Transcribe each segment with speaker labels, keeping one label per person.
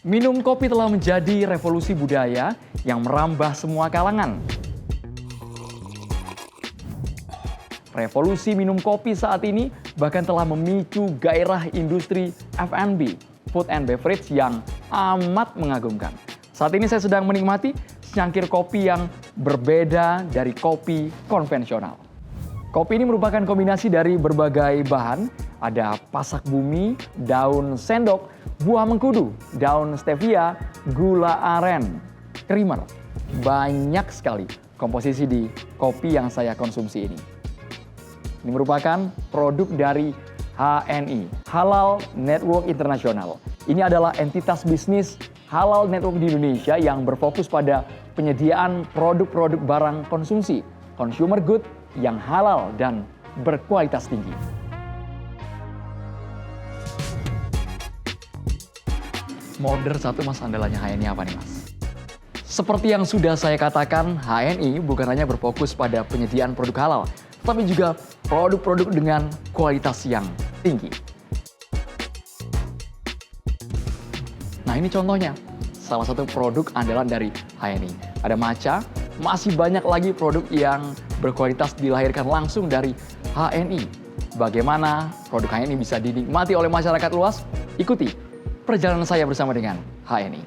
Speaker 1: Minum kopi telah menjadi revolusi budaya yang merambah semua kalangan. Revolusi minum kopi saat ini bahkan telah memicu gairah industri F&B, food and beverage yang amat mengagumkan. Saat ini saya sedang menikmati secangkir kopi yang berbeda dari kopi konvensional. Kopi ini merupakan kombinasi dari berbagai bahan, ada pasak bumi, daun sendok, buah mengkudu, daun stevia, gula aren, creamer. Banyak sekali komposisi di kopi yang saya konsumsi ini. Ini merupakan produk dari HNI, Halal Network International. Ini adalah entitas bisnis Halal Network di Indonesia yang berfokus pada penyediaan produk-produk barang konsumsi, consumer good yang halal dan berkualitas tinggi. Modern satu mas andalannya HNI apa nih mas? Seperti yang sudah saya katakan, HNI bukan hanya berfokus pada penyediaan produk halal, tapi juga produk-produk dengan kualitas yang tinggi. Nah ini contohnya, salah satu produk andalan dari HNI. Ada matcha, masih banyak lagi produk yang berkualitas dilahirkan langsung dari HNI. Bagaimana produk HNI bisa dinikmati oleh masyarakat luas? Ikuti perjalanan saya bersama dengan HNI.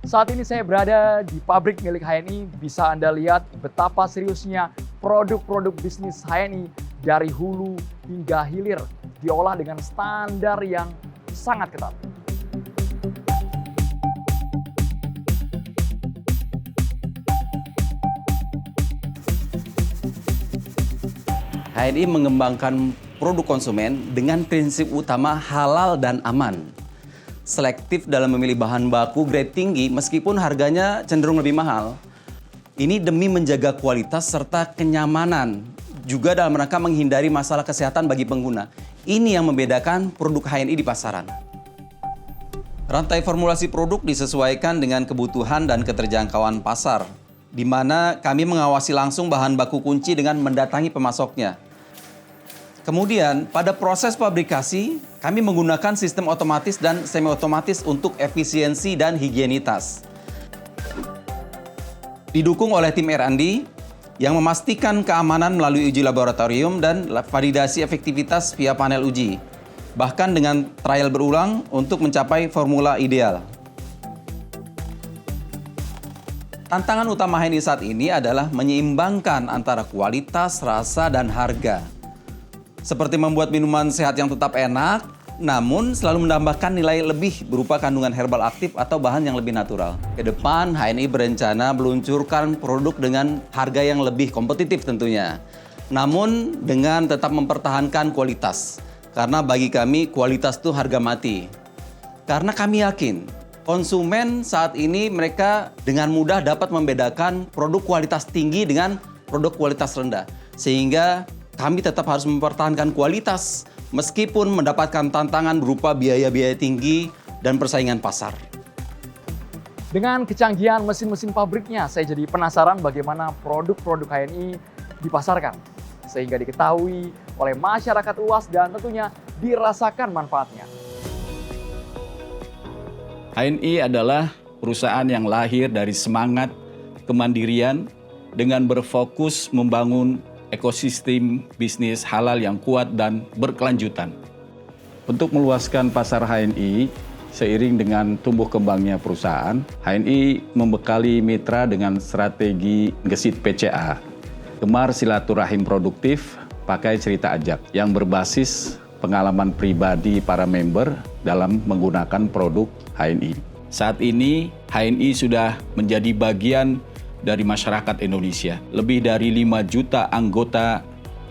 Speaker 1: Saat ini saya berada di pabrik milik HNI. Bisa Anda lihat betapa seriusnya produk-produk bisnis HNI dari hulu hingga hilir diolah dengan standar yang sangat ketat.
Speaker 2: HNI mengembangkan produk konsumen dengan prinsip utama halal dan aman. Selektif dalam memilih bahan baku grade tinggi meskipun harganya cenderung lebih mahal. Ini demi menjaga kualitas serta kenyamanan, juga dalam rangka menghindari masalah kesehatan bagi pengguna. Ini yang membedakan produk HNI di pasaran. Rantai formulasi produk disesuaikan dengan kebutuhan dan keterjangkauan pasar, di mana kami mengawasi langsung bahan baku kunci dengan mendatangi pemasoknya. Kemudian, pada proses pabrikasi, kami menggunakan sistem otomatis dan semi-otomatis untuk efisiensi dan higienitas. Didukung oleh tim R&D yang memastikan keamanan melalui uji laboratorium dan validasi efektivitas via panel uji, bahkan dengan trial berulang untuk mencapai formula ideal. Tantangan utama HNI saat ini adalah menyeimbangkan antara kualitas, rasa, dan harga. Seperti membuat minuman sehat yang tetap enak, namun selalu menambahkan nilai lebih berupa kandungan herbal aktif atau bahan yang lebih natural. Ke depan, HNI berencana meluncurkan produk dengan harga yang lebih kompetitif tentunya. Namun dengan tetap mempertahankan kualitas. Karena bagi kami kualitas itu harga mati. Karena kami yakin konsumen saat ini mereka dengan mudah dapat membedakan produk kualitas tinggi dengan produk kualitas rendah. Sehingga kami tetap harus mempertahankan kualitas meskipun mendapatkan tantangan berupa biaya-biaya tinggi dan persaingan pasar.
Speaker 1: Dengan kecanggihan mesin-mesin pabriknya, saya jadi penasaran bagaimana produk-produk HNI dipasarkan. Sehingga diketahui oleh masyarakat luas dan tentunya dirasakan manfaatnya.
Speaker 3: HNI adalah perusahaan yang lahir dari semangat kemandirian dengan berfokus membangun ekosistem bisnis halal yang kuat dan berkelanjutan. Untuk meluaskan pasar HNI, seiring dengan tumbuh kembangnya perusahaan, HNI membekali mitra dengan strategi gesit PCA, gemar silaturahim produktif, pakai cerita ajak, yang berbasis pengalaman pribadi para member dalam menggunakan produk HNI. Saat ini, HNI sudah menjadi bagian dari masyarakat Indonesia. Lebih dari 5 juta anggota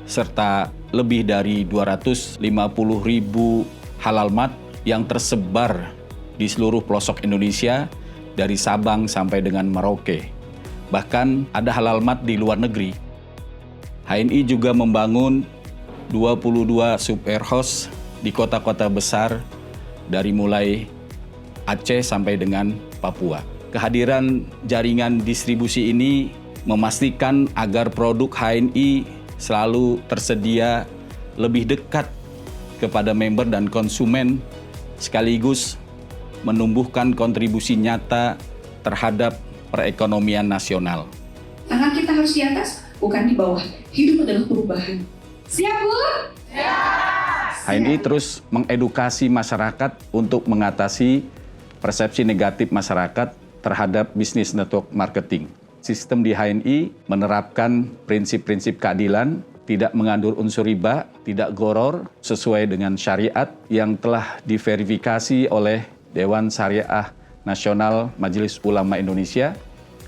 Speaker 3: serta lebih dari 250.000 halal mart yang tersebar di seluruh pelosok Indonesia dari Sabang sampai dengan Merauke. Bahkan ada halal mart di luar negeri. HNI juga membangun 22 sub-warehouse di kota-kota besar dari mulai Aceh sampai dengan Papua. Kehadiran jaringan distribusi ini memastikan agar produk HNI selalu tersedia lebih dekat kepada member dan konsumen sekaligus menumbuhkan kontribusi nyata terhadap perekonomian nasional.
Speaker 4: Tangan kita harus di atas, bukan di bawah. Hidup adalah perubahan. Siap, Bu?
Speaker 3: HNI terus mengedukasi masyarakat untuk mengatasi persepsi negatif masyarakat terhadap bisnis network marketing. Sistem di HNI menerapkan prinsip-prinsip keadilan, tidak mengandung unsur riba, tidak goror, sesuai dengan syariat yang telah diverifikasi oleh Dewan Syariah Nasional Majelis Ulama Indonesia.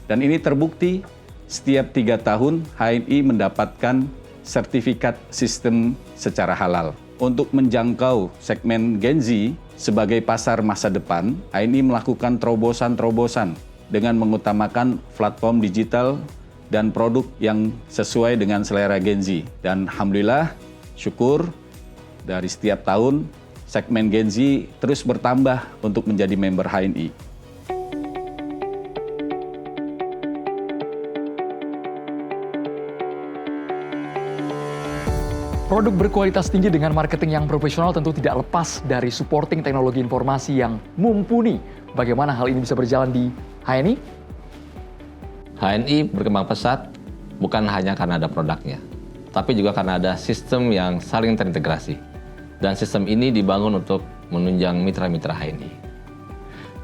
Speaker 3: Dan ini terbukti setiap 3 tahun HNI mendapatkan sertifikat sistem secara halal. Untuk menjangkau segmen Gen Z sebagai pasar masa depan, HNI melakukan terobosan-terobosan dengan mengutamakan platform digital dan produk yang sesuai dengan selera Gen Z. Dan alhamdulillah, syukur dari setiap tahun segmen Gen Z terus bertambah untuk menjadi member HNI.
Speaker 1: Produk berkualitas tinggi dengan marketing yang profesional tentu tidak lepas dari supporting teknologi informasi yang mumpuni. Bagaimana hal ini bisa berjalan di HNI?
Speaker 5: HNI berkembang pesat bukan hanya karena ada produknya, tapi juga karena ada sistem yang saling terintegrasi. Dan sistem ini dibangun untuk menunjang mitra-mitra HNI.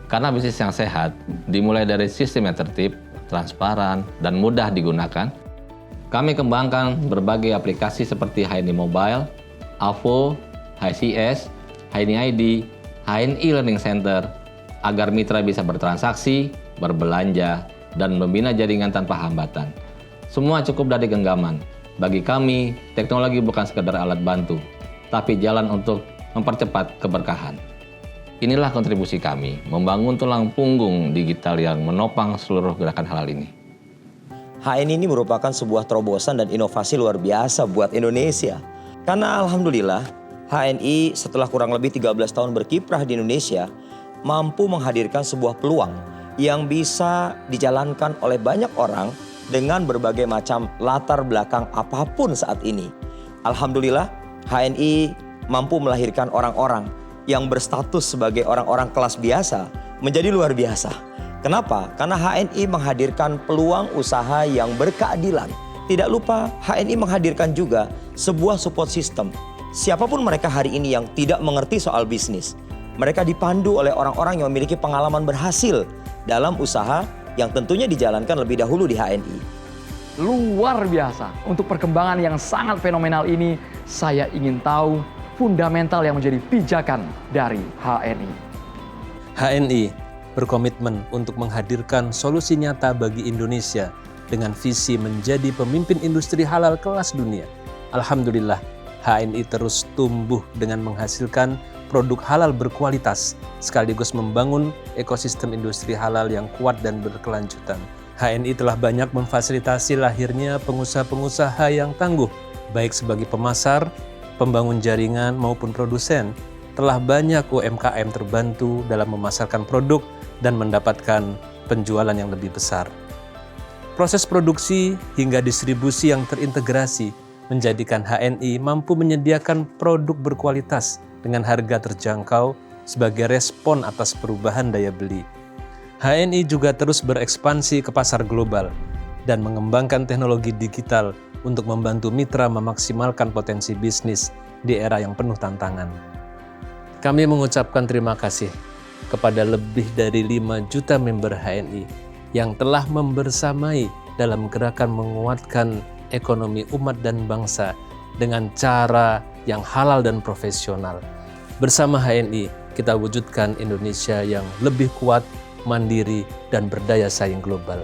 Speaker 5: Karena bisnis yang sehat dimulai dari sistem yang tertib, transparan, dan mudah digunakan, kami kembangkan berbagai aplikasi seperti HNI Mobile, AVO, HCS, HNI ID, HNI Learning Center, agar mitra bisa bertransaksi, berbelanja, dan membina jaringan tanpa hambatan. Semua cukup dari genggaman. Bagi kami, teknologi bukan sekedar alat bantu, tapi jalan untuk mempercepat keberkahan. Inilah kontribusi kami, membangun tulang punggung digital yang menopang seluruh gerakan halal ini.
Speaker 6: HNI ini merupakan sebuah terobosan dan inovasi luar biasa buat Indonesia. Karena alhamdulillah, HNI setelah kurang lebih 13 tahun berkiprah di Indonesia, mampu menghadirkan sebuah peluang yang bisa dijalankan oleh banyak orang dengan berbagai macam latar belakang apapun saat ini. Alhamdulillah, HNI mampu melahirkan orang-orang yang berstatus sebagai orang-orang kelas biasa menjadi luar biasa. Kenapa? Karena HNI menghadirkan peluang usaha yang berkeadilan. Tidak lupa, HNI menghadirkan juga sebuah support system. Siapapun mereka hari ini yang tidak mengerti soal bisnis, mereka dipandu oleh orang-orang yang memiliki pengalaman berhasil dalam usaha yang tentunya dijalankan lebih dahulu di HNI.
Speaker 1: Luar biasa. Untuk perkembangan yang sangat fenomenal ini, saya ingin tahu fundamental yang menjadi pijakan dari HNI.
Speaker 7: HNI berkomitmen untuk menghadirkan solusi nyata bagi Indonesia dengan visi menjadi pemimpin industri halal kelas dunia. Alhamdulillah, HNI terus tumbuh dengan menghasilkan produk halal berkualitas, sekaligus membangun ekosistem industri halal yang kuat dan berkelanjutan. HNI telah banyak memfasilitasi lahirnya pengusaha-pengusaha yang tangguh, baik sebagai pemasar, pembangun jaringan maupun produsen. Telah banyak UMKM terbantu dalam memasarkan produk dan mendapatkan penjualan yang lebih besar. Proses produksi hingga distribusi yang terintegrasi menjadikan HNI mampu menyediakan produk berkualitas dengan harga terjangkau sebagai respon atas perubahan daya beli. HNI juga terus berekspansi ke pasar global dan mengembangkan teknologi digital untuk membantu mitra memaksimalkan potensi bisnis di era yang penuh tantangan. Kami mengucapkan terima kasih kepada lebih dari 5 juta member HNI yang telah membersamai dalam gerakan menguatkan ekonomi umat dan bangsa dengan cara yang halal dan profesional. Bersama HNI, kita wujudkan Indonesia yang lebih kuat, mandiri, dan berdaya saing global.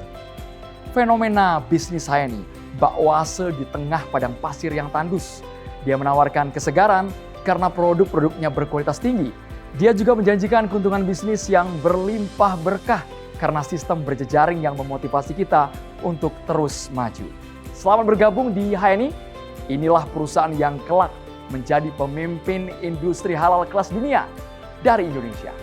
Speaker 1: Fenomena bisnis HNI, bak oase di tengah padang pasir yang tandus. Dia menawarkan kesegaran karena produk-produknya berkualitas tinggi. Dia juga menjanjikan keuntungan bisnis yang berlimpah berkah karena sistem berjejaring yang memotivasi kita untuk terus maju. Selamat bergabung di HNI. Inilah perusahaan yang kelak menjadi pemimpin industri halal kelas dunia dari Indonesia.